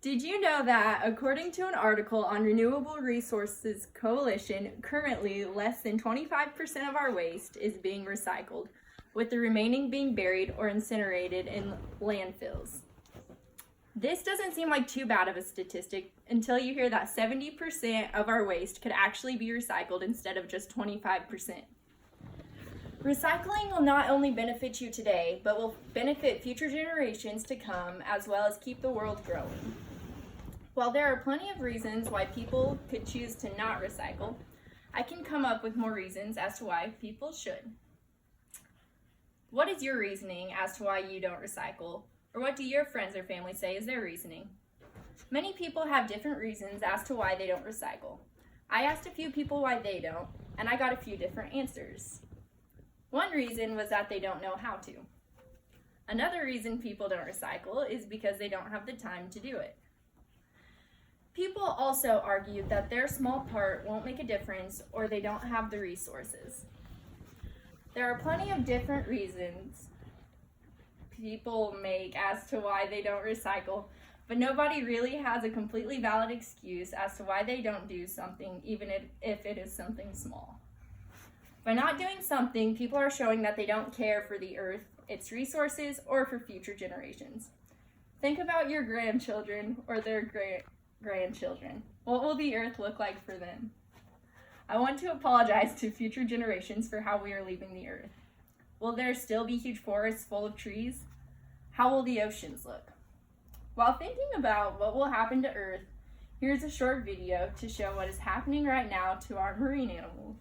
Did you know that, according to an article on Renewable Resources Coalition, currently less than 25% of our waste is being recycled, with the remaining being buried or incinerated in landfills? This doesn't seem like too bad of a statistic until you hear that 70% of our waste could actually be recycled instead of just 25%. Recycling will not only benefit you today, but will benefit future generations to come, as well as keep the world growing. While there are plenty of reasons why people could choose to not recycle, I can come up with more reasons as to why people should. What is your reasoning as to why you don't recycle? Or what do your friends or family say is their reasoning? Many people have different reasons as to why they don't recycle. I asked a few people why they don't, and I got a few different answers. One reason was that they don't know how to. Another reason people don't recycle is because they don't have the time to do it. People also argued that their small part won't make a difference or they don't have the resources. There are plenty of different reasons people make as to why they don't recycle, but nobody really has a completely valid excuse as to why they don't do something, even if it is something small. By not doing something, people are showing that they don't care for the earth, its resources, or for future generations. Think about your grandchildren or their grandchildren. What will the earth look like for them? I want to apologize to future generations for how we are leaving the earth. Will there still be huge forests full of trees? How will the oceans look? While thinking about what will happen to earth, here's a short video to show what is happening right now to our marine animals.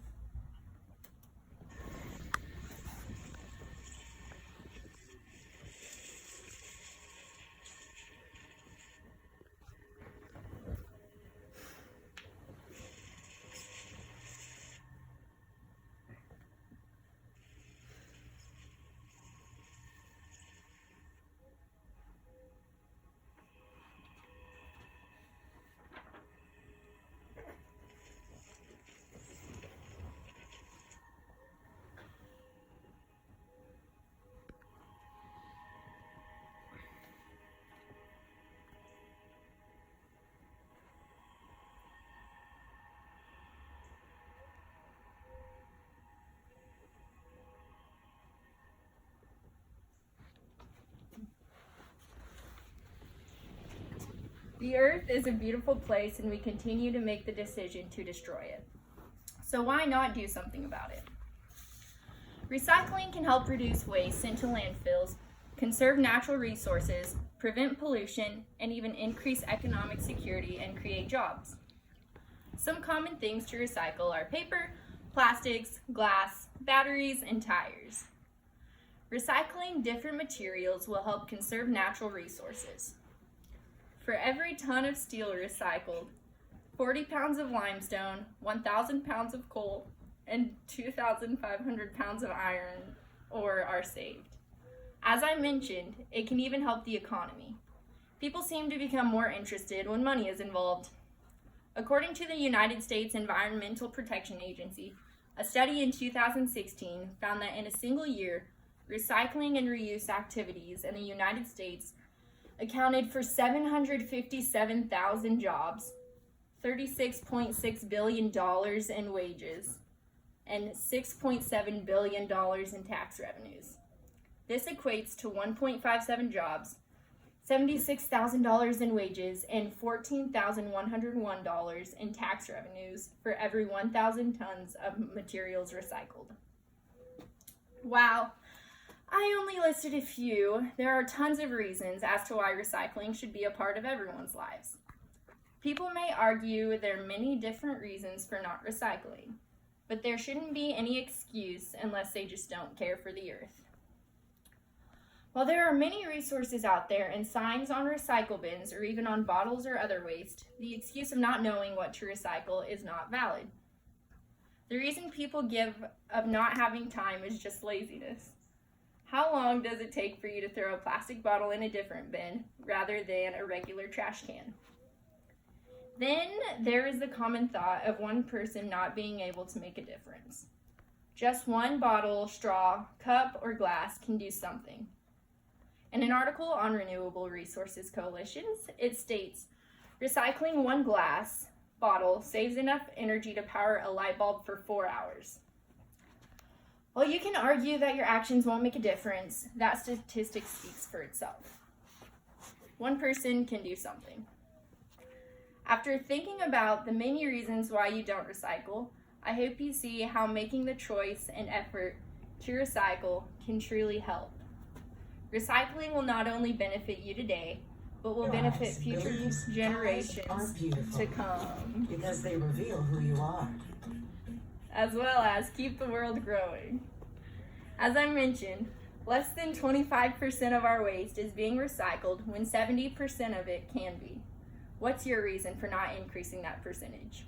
The earth is a beautiful place and we continue to make the decision to destroy it. So why not do something about it? Recycling can help reduce waste sent to landfills, conserve natural resources, prevent pollution, and even increase economic security and create jobs. Some common things to recycle are paper, plastics, glass, batteries, and tires. Recycling different materials will help conserve natural resources. For every ton of steel recycled, 40 pounds of limestone, 1,000 pounds of coal, and 2,500 pounds of iron ore are saved. As I mentioned, it can even help the economy. People seem to become more interested when money is involved. According to the United States Environmental Protection Agency, a study in 2016 found that in a single year, recycling and reuse activities in the United States accounted for 757,000 jobs, $36.6 billion in wages, and $6.7 billion in tax revenues. This equates to 1.57 jobs, $76,000 in wages, and $14,101 in tax revenues for every 1,000 tons of materials recycled. Wow. I only listed a few. There are tons of reasons as to why recycling should be a part of everyone's lives. People may argue there are many different reasons for not recycling, but there shouldn't be any excuse unless they just don't care for the earth. While there are many resources out there and signs on recycle bins or even on bottles or other waste, the excuse of not knowing what to recycle is not valid. The reason people give of not having time is just laziness. How long does it take for you to throw a plastic bottle in a different bin rather than a regular trash can? Then there is the common thought of one person not being able to make a difference. Just one bottle, straw, cup, or glass can do something. In an article on Renewable Resources Coalitions, it states, recycling one glass bottle saves enough energy to power a light bulb for 4 hours. While you can argue that your actions won't make a difference, that statistic speaks for itself. One person can do something. After thinking about the many reasons why you don't recycle, I hope you see how making the choice and effort to recycle can truly help. Recycling will not only benefit you today, but will benefit future generations to come. Because they reveal who you are. As well as keep the world growing. As I mentioned, less than 25% of our waste is being recycled when 70% of it can be. What's your reason for not increasing that percentage?